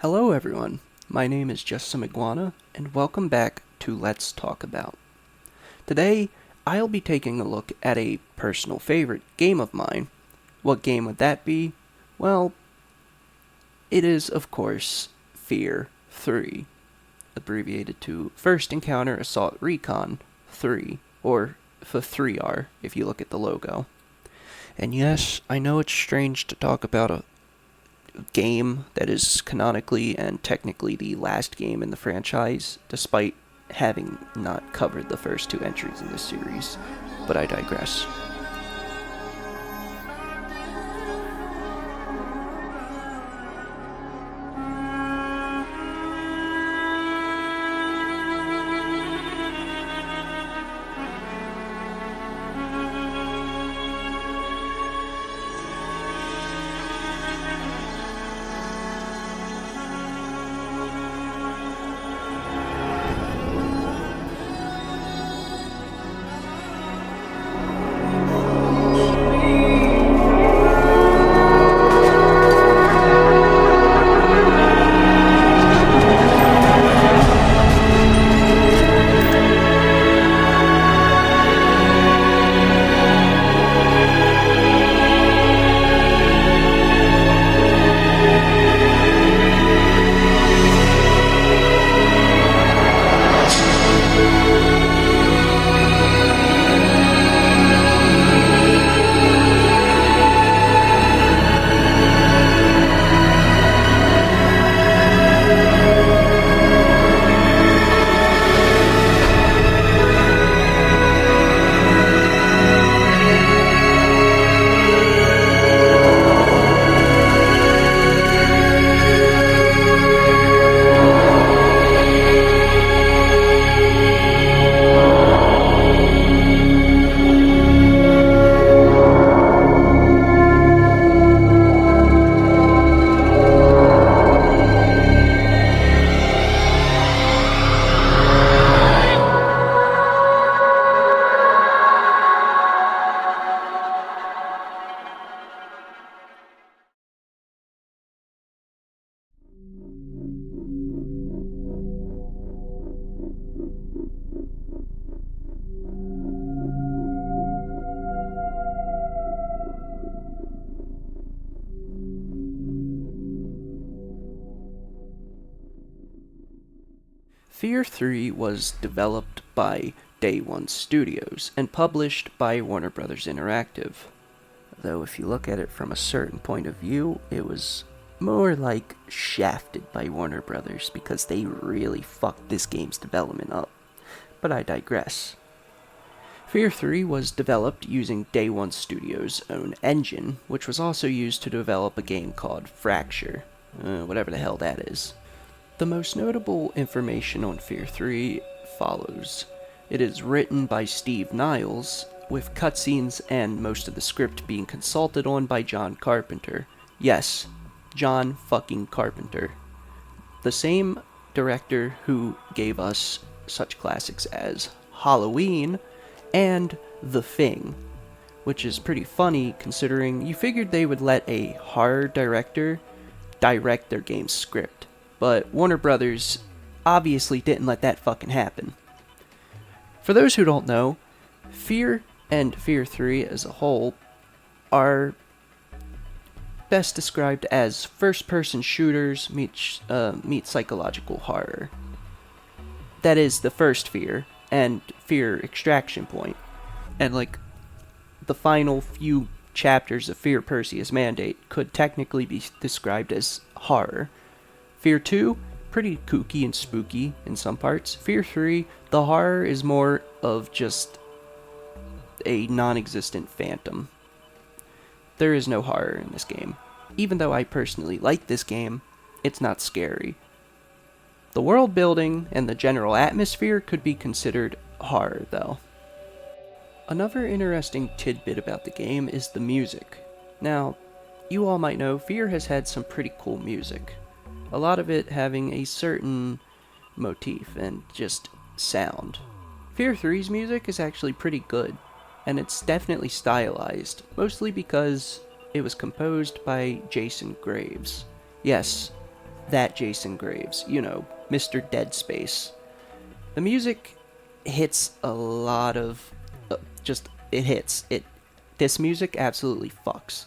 Hello everyone, my name is Just Some Iguana, and welcome back to Let's Talk About. Today, I'll be taking a look at a personal favorite game of mine. What game would that be? Well, it is, of course, F.3.A.R, abbreviated to First Encounter Assault Recon 3, or F.3.A.R if you look at the logo. And yes, I know it's strange to talk about a game that is canonically and technically the last game in the franchise, despite having not covered the first two entries in this series, but I digress. F.3.A.R was developed by Day One Studios and published by Warner Bros. Interactive. Though if you look at it from a certain point of view, it was more like shafted by Warner Bros. Because they really fucked this game's development up. But I digress. F.3.A.R was developed using Day One Studios' own engine, which was also used to develop a game called Fracture, whatever the hell that is. The most notable information on F.3.A.R follows. It is written by Steve Niles, with cutscenes and most of the script being consulted on by John Carpenter. Yes, John fucking Carpenter. The same director who gave us such classics as Halloween and The Thing, which is pretty funny considering you figured they would let a horror director direct their game's script. But Warner Brothers obviously didn't let that fucking happen. For those who don't know, F.3.A.R and F.3.A.R as a whole are best described as first-person shooters meet psychological horror. That is the first F.3.A.R and F.3.A.R Extraction Point. And the final few chapters of F.3.A.R Perseus Mandate could technically be described as horror. F.3.A.R 2, pretty kooky and spooky in some parts. F.3.A.R 3, the horror is more of just a non-existent phantom. There is no horror in this game. Even though I personally like this game, it's not scary. The world building and the general atmosphere could be considered horror, though. Another interesting tidbit about the game is the music. Now, you all might know F.3.A.R has had some pretty cool music. A lot of it having a certain motif and just sound. F.3.A.R 3's music is actually pretty good, and it's definitely stylized, mostly because it was composed by Jason Graves. Yes, that Jason Graves, Mr. Dead Space. The music hits a lot of it hits. This music absolutely fucks.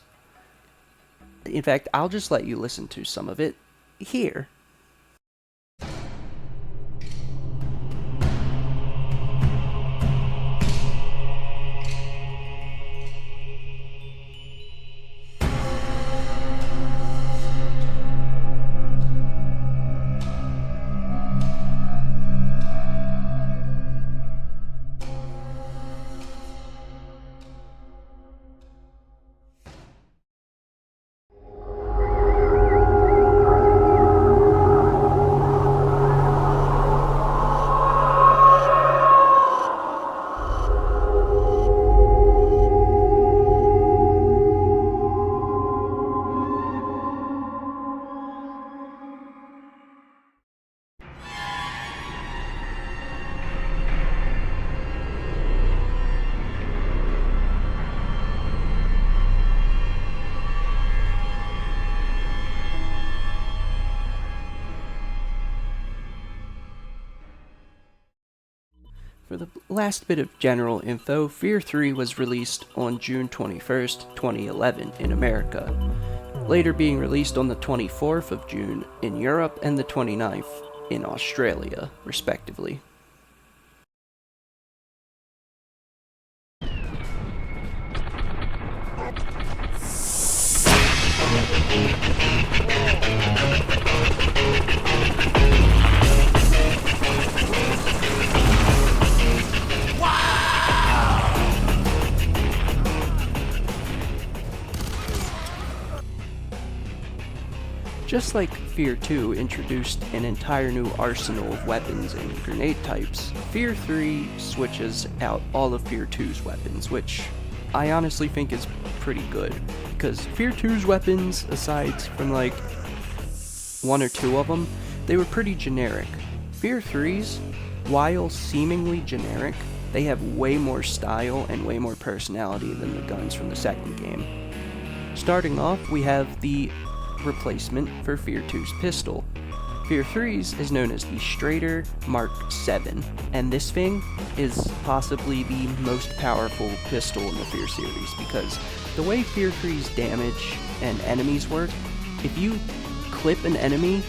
In fact, I'll just let you listen to some of it here. For the last bit of general info, F.3.A.R was released on June 21st, 2011 in America, later being released on the 24th of June in Europe and the 29th in Australia, respectively. Just like F.3.A.R 2 introduced an entire new arsenal of weapons and grenade types, F.3.A.R 3 switches out all of F.3.A.R 2's weapons, which I honestly think is pretty good, because F.3.A.R 2's weapons, aside from like one or two of them, they were pretty generic. F.3.A.R 3's, while seemingly generic, they have way more style and way more personality than the guns from the second game. Starting off, we have the replacement for F.3.A.R 2's pistol. F.3.A.R 3's is known as the Straighter Mark 7, and this thing is possibly the most powerful pistol in the F.3.A.R series, because the way F.3.A.R 3's damage and enemies work, if you clip an enemy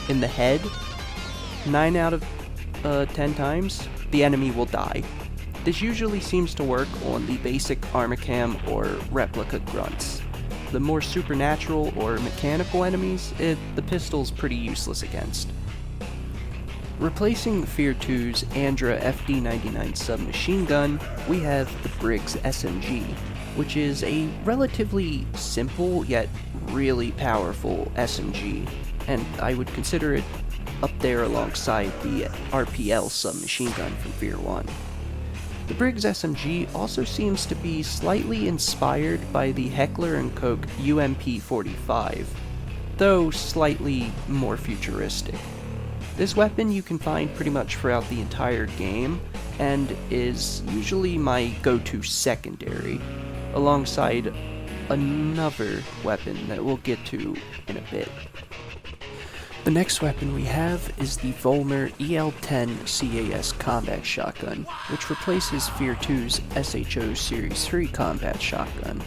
in the head 9 out of 10 times, the enemy will die. This usually seems to work on the basic Armacham or replica grunts. The more supernatural or mechanical enemies, the pistol's pretty useless against. Replacing F.3.A.R 2's Andra FD-99 submachine gun, we have the Briggs SMG, which is a relatively simple yet really powerful SMG, and I would consider it up there alongside the RPL submachine gun from F.3.A.R 1. The Briggs SMG also seems to be slightly inspired by the Heckler & Koch UMP-45, though slightly more futuristic. This weapon you can find pretty much throughout the entire game, and is usually my go-to secondary, alongside another weapon that we'll get to in a bit. The next weapon we have is the Volmer EL-10 CAS combat shotgun, which replaces F.3.A.R 2's SHO Series 3 combat shotgun.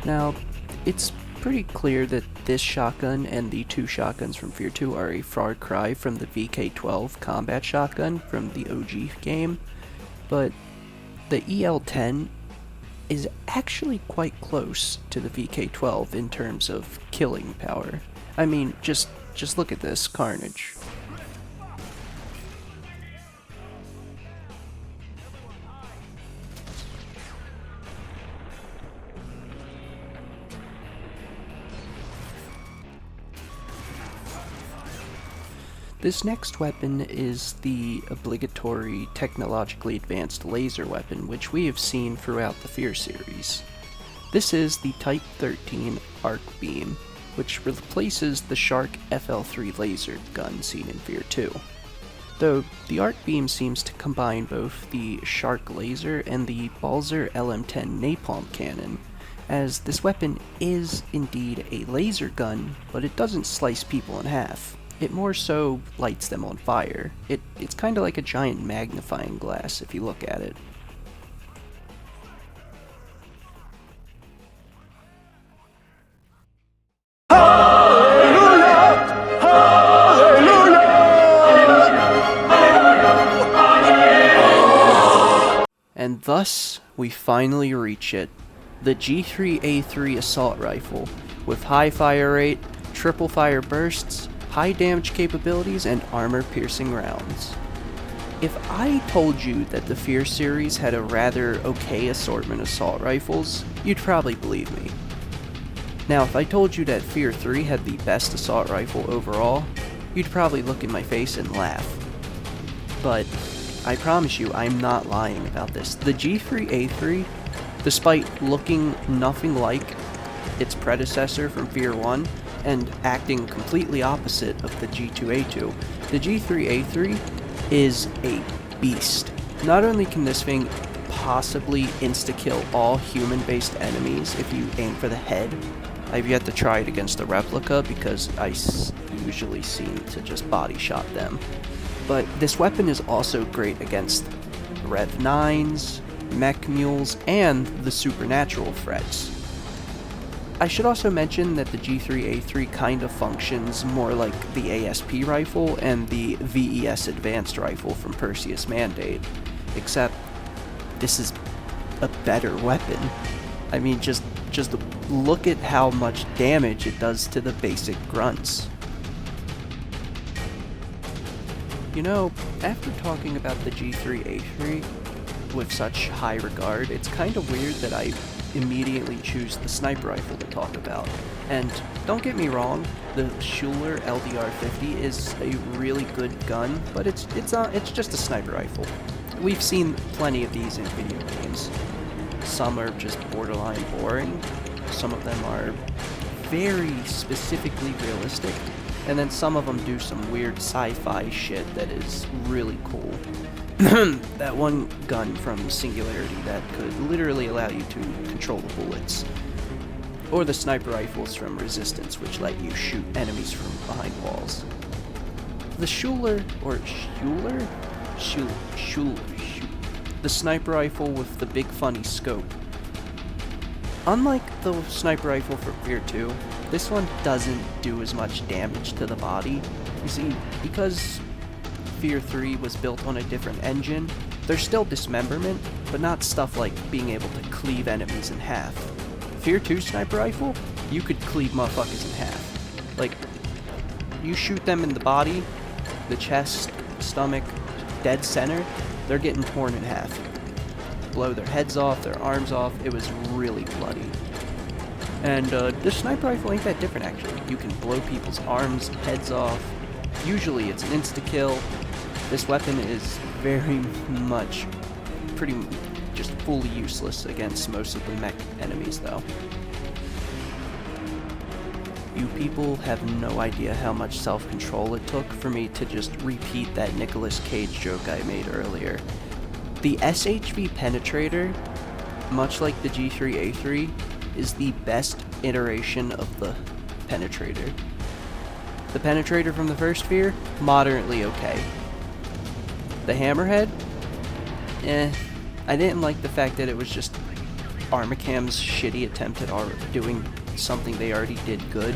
Now, it's pretty clear that this shotgun and the two shotguns from F.3.A.R 2 are a far cry from the VK-12 combat shotgun from the OG game, but the EL-10 is actually quite close to the VK-12 in terms of killing power. I mean, just look at this carnage. This next weapon is the obligatory technologically advanced laser weapon, which we have seen throughout the F.3.A.R series. This is the Type 13 Arc Beam, which replaces the Shark FL3 laser gun seen in F.3.A.R 2. Though the Arc Beam seems to combine both the Shark laser and the Balzer LM10 napalm cannon, as this weapon is indeed a laser gun, but it doesn't slice people in half. It more so lights them on fire. It's kind of like a giant magnifying glass if you look at it. And thus, we finally reach it. The G3A3 assault rifle, with high fire rate, triple fire bursts, high damage capabilities, and armor-piercing rounds. If I told you that the F.3.A.R series had a rather okay assortment of assault rifles, you'd probably believe me. Now, if I told you that F.3.A.R 3 had the best assault rifle overall, you'd probably look in my face and laugh. But I promise you, I'm not lying about this. The G3A3, despite looking nothing like its predecessor from F.3.A.R 1 and acting completely opposite of the G2A2, the G3A3 is a beast. Not only can this thing possibly insta-kill all human-based enemies if you aim for the head. I've yet to try it against the replica because I usually seem to just body shot them. But this weapon is also great against Rev 9s, mech mules, and the supernatural threats. I should also mention that the G3A3 kind of functions more like the ASP rifle and the VES Advanced rifle from Perseus Mandate, except this is a better weapon. I mean, just look at how much damage it does to the basic grunts. You know, after talking about the G3A3 with such high regard, it's kind of weird that I immediately choose the sniper rifle to talk about. And don't get me wrong, the Schuler LDR-50 is a really good gun, but it's just a sniper rifle. We've seen plenty of these in video games. Some are just borderline boring, some of them are very specifically realistic, and then some of them do some weird sci-fi shit that is really cool. That one gun from Singularity that could literally allow you to control the bullets. Or the sniper rifles from Resistance, which let you shoot enemies from behind walls. The Schuler, the sniper rifle with the big funny scope. Unlike the sniper rifle for F.3.A.R 2, this one doesn't do as much damage to the body. You see, because F.3.A.R 3 was built on a different engine, there's still dismemberment, but not stuff like being able to cleave enemies in half. F.3.A.R 2 sniper rifle, you could cleave motherfuckers in half. Like, you shoot them in the body, the chest, stomach, dead center, they're getting torn in half. Blow their heads off, their arms off, it was really bloody. And this sniper rifle ain't that different actually. You can blow people's arms, heads off. Usually it's an insta-kill. This weapon is very much, just fully useless against most of the mech enemies though. You people have no idea how much self-control it took for me to just repeat that Nicolas Cage joke I made earlier. The SHV Penetrator, much like the G3A3, is the best iteration of the Penetrator. The Penetrator from the first F.3.A.R, moderately okay. The Hammerhead, I didn't like the fact that it was just Armicham's shitty attempt at doing something they already did good.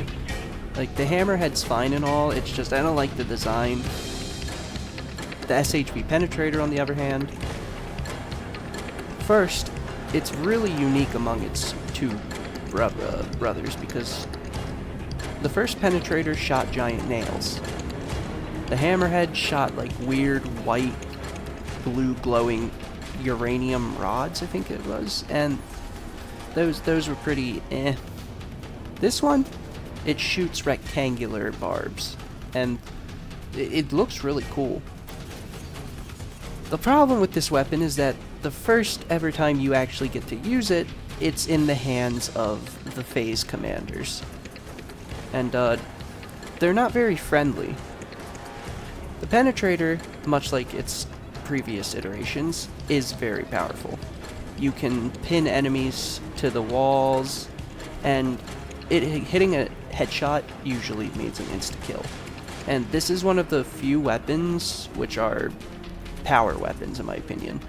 Like, the Hammerhead's fine and all, it's just I don't like the design. The SHV Penetrator, on the other hand, first, it's really unique among its two brothers because the first Penetrator shot giant nails. The Hammerhead shot like weird white, blue glowing uranium rods, I think it was, and those were pretty eh. This one, it shoots rectangular barbs, and it looks really cool. The problem with this weapon is that the first ever time you actually get to use it, it's in the hands of the phase commanders. And they're not very friendly. The Penetrator, much like its previous iterations, is very powerful. You can pin enemies to the walls, and hitting a headshot usually means an insta-kill. And this is one of the few weapons which are power weapons, in my opinion.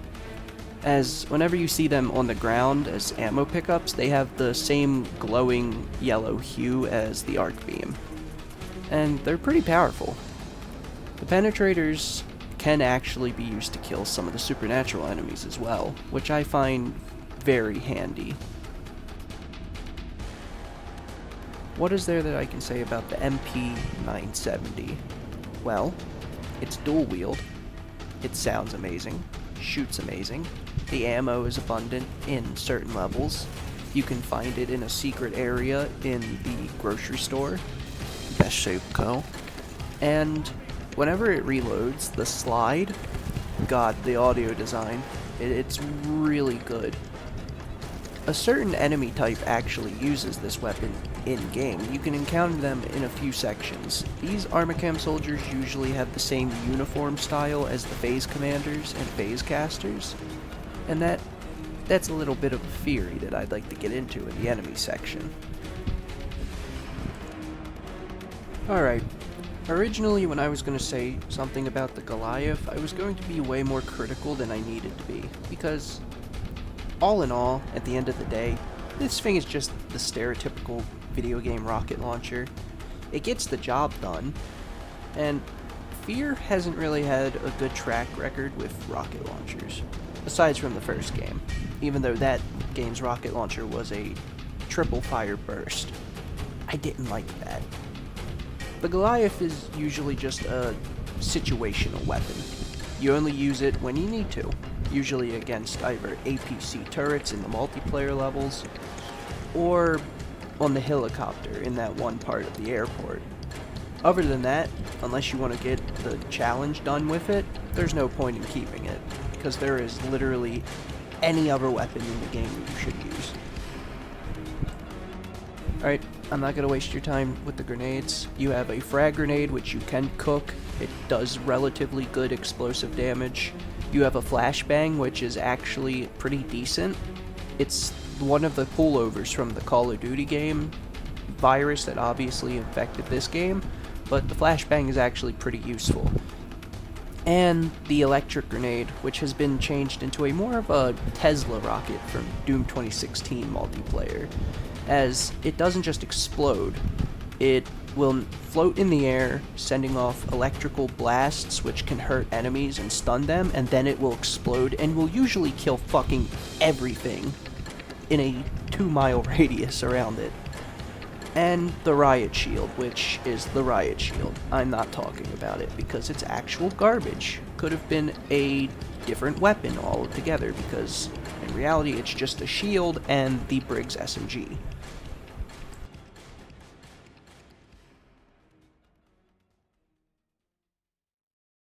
As whenever you see them on the ground as ammo pickups, they have the same glowing yellow hue as the arc beam. And they're pretty powerful. The penetrators can actually be used to kill some of the supernatural enemies as well, which I find very handy. What is there that I can say about the MP970? Well, it's dual wield, it sounds amazing, shoots amazing, the ammo is abundant in certain levels, you can find it in a secret area in the grocery store, best shape go, and whenever it reloads, the slide, god, the audio design, it's really good. A certain enemy type actually uses this weapon in-game. You can encounter them in a few sections. These Armacham soldiers usually have the same uniform style as the phase commanders and phase casters, and that's a little bit of a theory that I'd like to get into in the enemy section. Alright, originally when I was going to say something about the Goliath, I was going to be way more critical than I needed to be, because all in all, at the end of the day, this thing is just the stereotypical video game rocket launcher. It gets the job done, and F.3.A.R hasn't really had a good track record with rocket launchers, aside from the first game, even though that game's rocket launcher was a triple fire burst. I didn't like that. The Goliath is usually just a situational weapon. You only use it when you need to, usually against either APC turrets in the multiplayer levels, or on the helicopter in that one part of the airport. Other than that, unless you want to get the challenge done with it, there's no point in keeping it, because there is literally any other weapon in the game that you should use. Alright, I'm not going to waste your time with the grenades. You have a frag grenade, which you can cook. It does relatively good explosive damage. You have a flashbang, which is actually pretty decent. It's one of the pullovers from the Call of Duty game virus that obviously infected this game, but the flashbang is actually pretty useful. And the electric grenade, which has been changed into a more of a Tesla rocket from Doom 2016 multiplayer, as it doesn't just explode, it will float in the air, sending off electrical blasts which can hurt enemies and stun them, and then it will explode and will usually kill fucking everything in a 2-mile radius around it. And the riot shield, which is the riot shield. I'm not talking about it because it's actual garbage. Could have been a different weapon altogether, because in reality it's just a shield and the Briggs SMG.